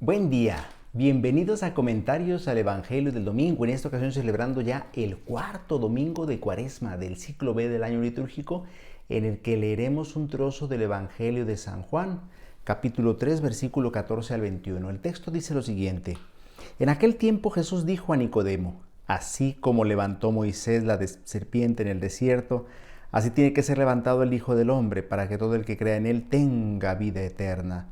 Buen día, bienvenidos a Comentarios al Evangelio del Domingo, en esta ocasión celebrando ya el cuarto domingo de Cuaresma del ciclo B del año litúrgico, en el que leeremos un trozo del Evangelio de San Juan, capítulo 3, versículo 14 al 21. El texto dice lo siguiente: En aquel tiempo Jesús dijo a Nicodemo: Así como levantó Moisés la serpiente en el desierto, así tiene que ser levantado el Hijo del Hombre, para que todo el que crea en él tenga vida eterna.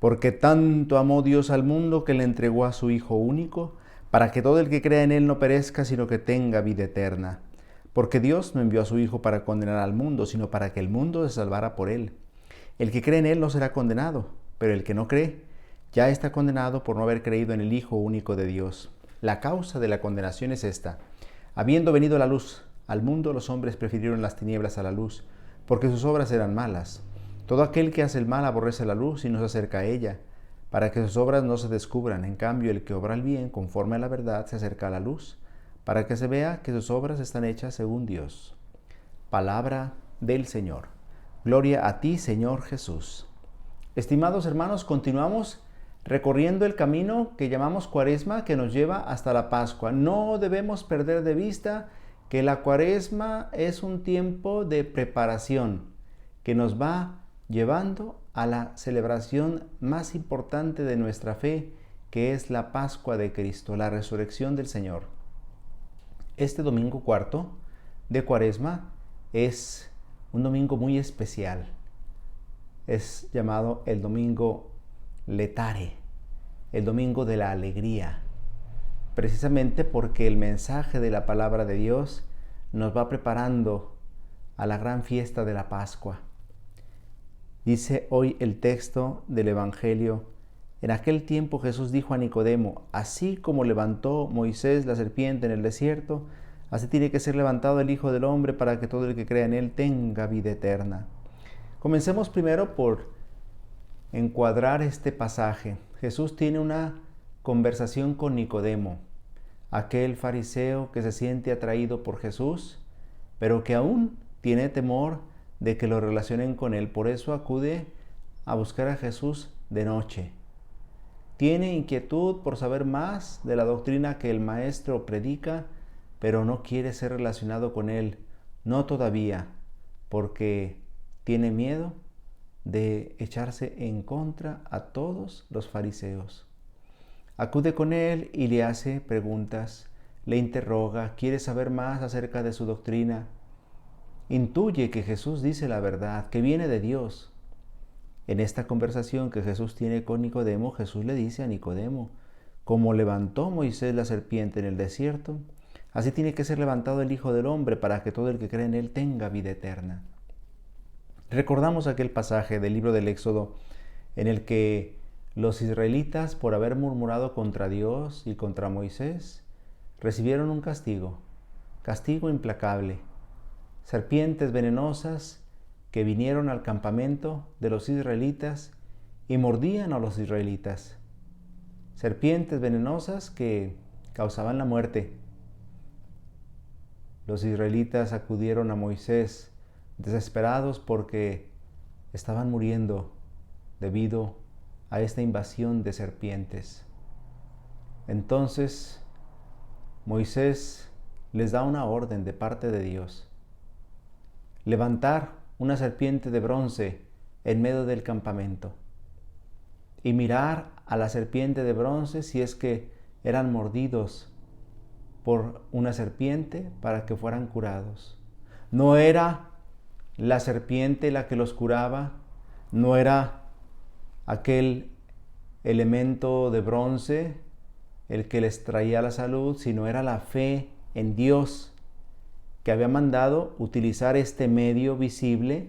Porque tanto amó Dios al mundo que le entregó a su Hijo único, para que todo el que crea en él no perezca, sino que tenga vida eterna. Porque Dios no envió a su Hijo para condenar al mundo, sino para que el mundo se salvara por él. El que cree en él no será condenado, pero el que no cree ya está condenado por no haber creído en el Hijo único de Dios. La causa de la condenación es esta: habiendo venido la luz al mundo, los hombres prefirieron las tinieblas a la luz, porque sus obras eran malas. Todo aquel que hace el mal aborrece la luz y no se acerca a ella, para que sus obras no se descubran. En cambio, el que obra el bien conforme a la verdad se acerca a la luz, para que se vea que sus obras están hechas según Dios. Palabra del Señor. Gloria a ti, Señor Jesús. Estimados hermanos, continuamos recorriendo el camino que llamamos Cuaresma, que nos lleva hasta la Pascua. No debemos perder de vista que la Cuaresma es un tiempo de preparación que nos va llevando a la celebración más importante de nuestra fe, que es la Pascua de Cristo, la resurrección del Señor. Este domingo cuarto de Cuaresma es un domingo muy especial. Es llamado el domingo Letare, el domingo de la alegría, precisamente porque el mensaje de la palabra de Dios nos va preparando a la gran fiesta de la Pascua. Dice hoy el texto del Evangelio: En aquel tiempo Jesús dijo a Nicodemo: Así como levantó Moisés la serpiente en el desierto, así tiene que ser levantado el Hijo del Hombre, para que todo el que crea en él tenga vida eterna. Comencemos primero por encuadrar este pasaje. Jesús tiene una conversación con Nicodemo, aquel fariseo que se siente atraído por Jesús, pero que aún tiene temor de que lo relacionen con él. Por eso acude a buscar a Jesús de noche. Tiene inquietud por saber más de la doctrina que el maestro predica, pero no quiere ser relacionado con él, no todavía, porque tiene miedo de echarse en contra a todos los fariseos. Acude con él y le hace preguntas, le interroga, quiere saber más acerca de su doctrina. Intuye que Jesús dice la verdad, que viene de Dios. En esta conversación que Jesús tiene con Nicodemo, Jesús le dice a Nicodemo: como levantó Moisés la serpiente en el desierto, así tiene que ser levantado el Hijo del Hombre, para que todo el que cree en él tenga vida eterna. Recordamos aquel pasaje del libro del Éxodo en el que los israelitas, por haber murmurado contra Dios y contra Moisés, recibieron un castigo implacable. Serpientes venenosas que vinieron al campamento de los israelitas y mordían a los israelitas. Serpientes venenosas que causaban la muerte. Los israelitas acudieron a Moisés desesperados porque estaban muriendo debido a esta invasión de serpientes. Entonces Moisés les da una orden de parte de Dios: levantar una serpiente de bronce en medio del campamento y mirar a la serpiente de bronce si es que eran mordidos por una serpiente, para que fueran curados. No era la serpiente la que los curaba, no era aquel elemento de bronce el que les traía la salud, sino era la fe en Dios, que había mandado utilizar este medio visible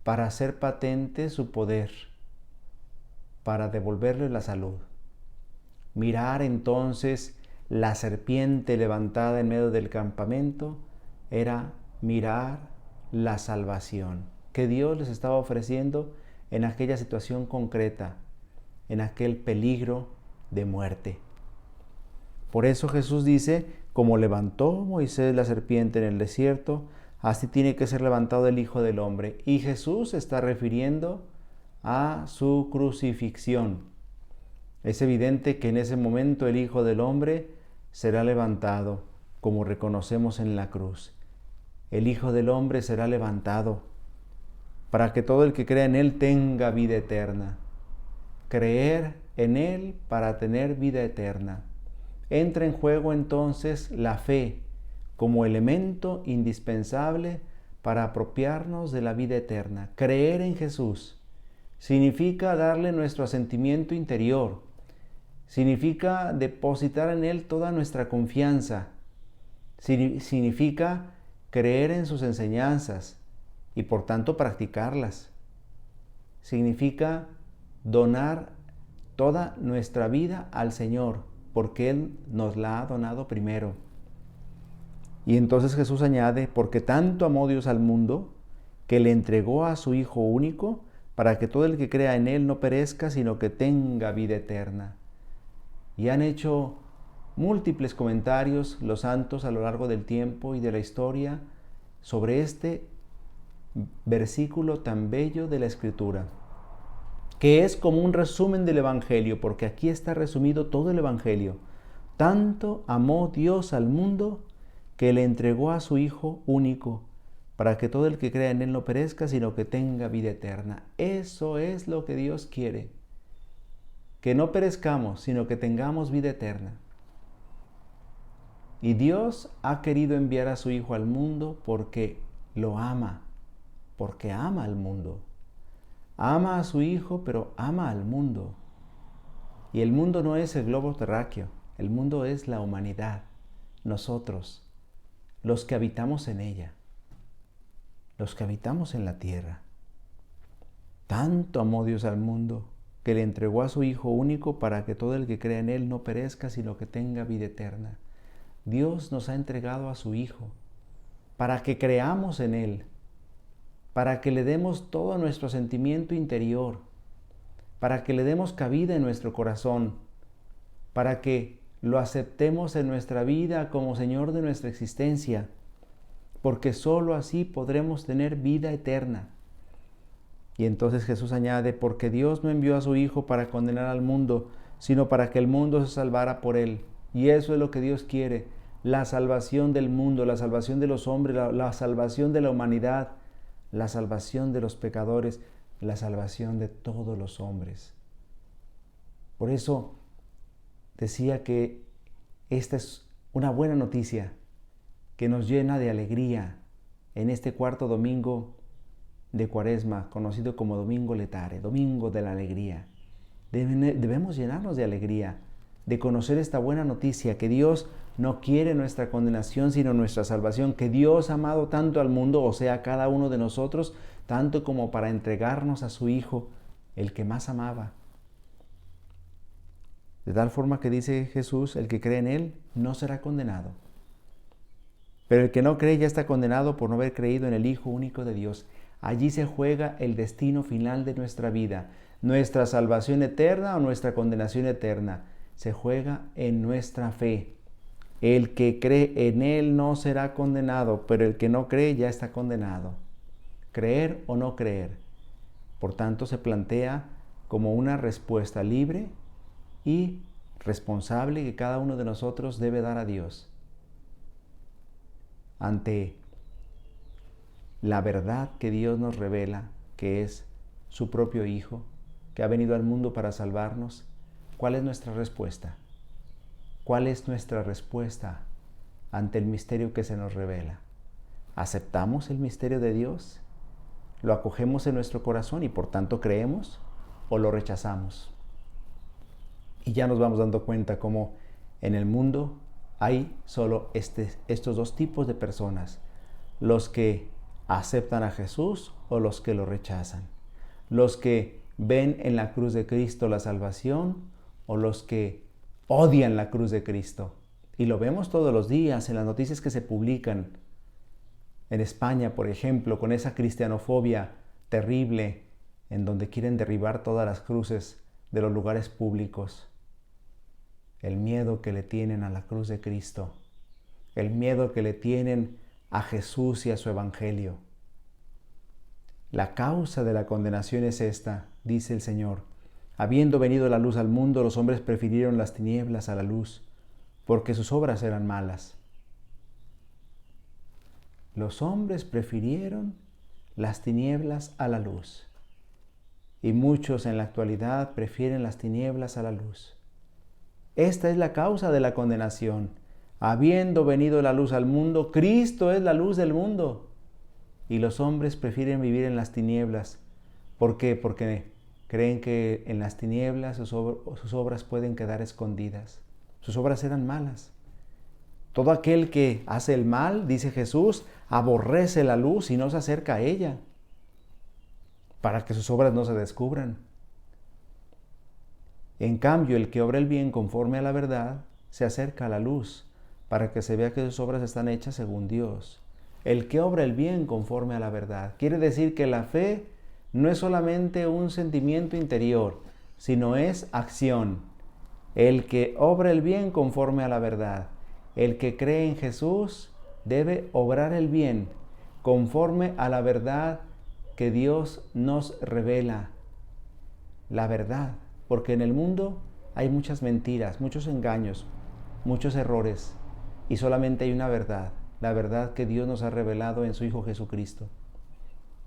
para hacer patente su poder, para devolverle la salud. Mirar entonces la serpiente levantada en medio del campamento era mirar la salvación que Dios les estaba ofreciendo en aquella situación concreta, en aquel peligro de muerte. Por eso Jesús dice: como levantó Moisés la serpiente en el desierto, así tiene que ser levantado el Hijo del Hombre. Y Jesús se está refiriendo a su crucifixión. Es evidente que en ese momento el Hijo del Hombre será levantado, como reconocemos en la cruz. El Hijo del Hombre será levantado para que todo el que crea en Él tenga vida eterna. Creer en Él para tener vida eterna. Entra en juego entonces la fe como elemento indispensable para apropiarnos de la vida eterna. Creer en Jesús significa darle nuestro asentimiento interior, significa depositar en Él toda nuestra confianza, significa creer en sus enseñanzas y por tanto practicarlas. Significa donar toda nuestra vida al Señor, porque Él nos la ha donado primero. Y entonces Jesús añade, porque tanto amó Dios al mundo, que le entregó a su Hijo único, para que todo el que crea en Él no perezca, sino que tenga vida eterna. Y han hecho múltiples comentarios los santos a lo largo del tiempo y de la historia sobre este versículo tan bello de la Escritura, que es como un resumen del Evangelio, porque aquí está resumido todo el Evangelio. Tanto amó Dios al mundo que le entregó a su Hijo único, para que todo el que crea en Él no perezca, sino que tenga vida eterna. Eso es lo que Dios quiere, que no perezcamos, sino que tengamos vida eterna. Y Dios ha querido enviar a su Hijo al mundo porque lo ama, porque ama al mundo. Ama a su Hijo, pero ama al mundo. Y el mundo no es el globo terráqueo, el mundo es la humanidad, nosotros, los que habitamos en ella, los que habitamos en la tierra. Tanto amó Dios al mundo que le entregó a su Hijo único para que todo el que crea en Él no perezca, sino que tenga vida eterna. Dios nos ha entregado a su Hijo para que creamos en Él, para que le demos todo nuestro sentimiento interior, para que le demos cabida en nuestro corazón, para que lo aceptemos en nuestra vida como Señor de nuestra existencia, porque sólo así podremos tener vida eterna. Y entonces Jesús añade, porque Dios no envió a su Hijo para condenar al mundo, sino para que el mundo se salvara por Él. Y eso es lo que Dios quiere, la salvación del mundo, la salvación de los hombres, la salvación de la humanidad, la salvación de los pecadores, la salvación de todos los hombres. Por eso decía que esta es una buena noticia que nos llena de alegría en este cuarto domingo de Cuaresma, conocido como Domingo Letare, Domingo de la Alegría. Debemos llenarnos de alegría, de conocer esta buena noticia, que Dios no quiere nuestra condenación, sino nuestra salvación, que Dios ha amado tanto al mundo, o sea, a cada uno de nosotros, tanto como para entregarnos a su Hijo, el que más amaba. De tal forma que dice Jesús, el que cree en Él no será condenado. Pero el que no cree ya está condenado por no haber creído en el Hijo único de Dios. Allí se juega el destino final de nuestra vida, nuestra salvación eterna o nuestra condenación eterna. Se juega en nuestra fe. El que cree en Él no será condenado, pero el que no cree ya está condenado. Creer o no creer. Por tanto, se plantea como una respuesta libre y responsable que cada uno de nosotros debe dar a Dios ante la verdad que Dios nos revela, que es su propio Hijo, que ha venido al mundo para salvarnos. ¿Cuál es nuestra respuesta? ¿Cuál es nuestra respuesta ante el misterio que se nos revela? ¿Aceptamos el misterio de Dios? ¿Lo acogemos en nuestro corazón y por tanto creemos? ¿O lo rechazamos? Y ya nos vamos dando cuenta cómo en el mundo hay solo estos dos tipos de personas, los que aceptan a Jesús o los que lo rechazan, los que ven en la cruz de Cristo la salvación o los que odian la cruz de Cristo. Y lo vemos todos los días en las noticias que se publican en España, por ejemplo, con esa cristianofobia terrible en donde quieren derribar todas las cruces de los lugares públicos. El miedo que le tienen a la cruz de Cristo, el miedo que le tienen a Jesús y a su Evangelio. La causa de la condenación es esta, dice el Señor. Habiendo venido la luz al mundo, los hombres prefirieron las tinieblas a la luz, porque sus obras eran malas. Los hombres prefirieron las tinieblas a la luz. Y muchos en la actualidad prefieren las tinieblas a la luz. Esta es la causa de la condenación. Habiendo venido la luz al mundo, Cristo es la luz del mundo. Y los hombres prefieren vivir en las tinieblas. ¿Por qué? Porque creen que en las tinieblas sus obras pueden quedar escondidas. Sus obras eran malas. Todo aquel que hace el mal, dice Jesús, aborrece la luz y no se acerca a ella, para que sus obras no se descubran. En cambio, el que obra el bien conforme a la verdad, se acerca a la luz, para que se vea que sus obras están hechas según Dios. El que obra el bien conforme a la verdad. Quiere decir que la fe no es solamente un sentimiento interior, sino es acción. El que obra el bien conforme a la verdad. El que cree en Jesús debe obrar el bien conforme a la verdad que Dios nos revela. La verdad, porque en el mundo hay muchas mentiras, muchos engaños, muchos errores, y solamente hay una verdad, la verdad que Dios nos ha revelado en su Hijo Jesucristo.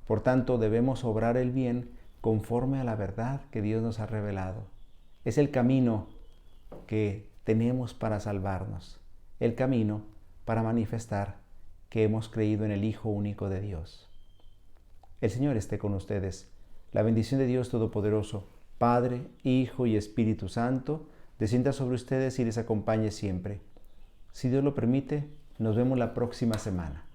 Por tanto, debemos obrar el bien conforme a la verdad que Dios nos ha revelado. Es el camino que tenemos para salvarnos, el camino para manifestar que hemos creído en el Hijo único de Dios. El Señor esté con ustedes. La bendición de Dios Todopoderoso, Padre, Hijo y Espíritu Santo, descienda sobre ustedes y les acompañe siempre. Si Dios lo permite, nos vemos la próxima semana.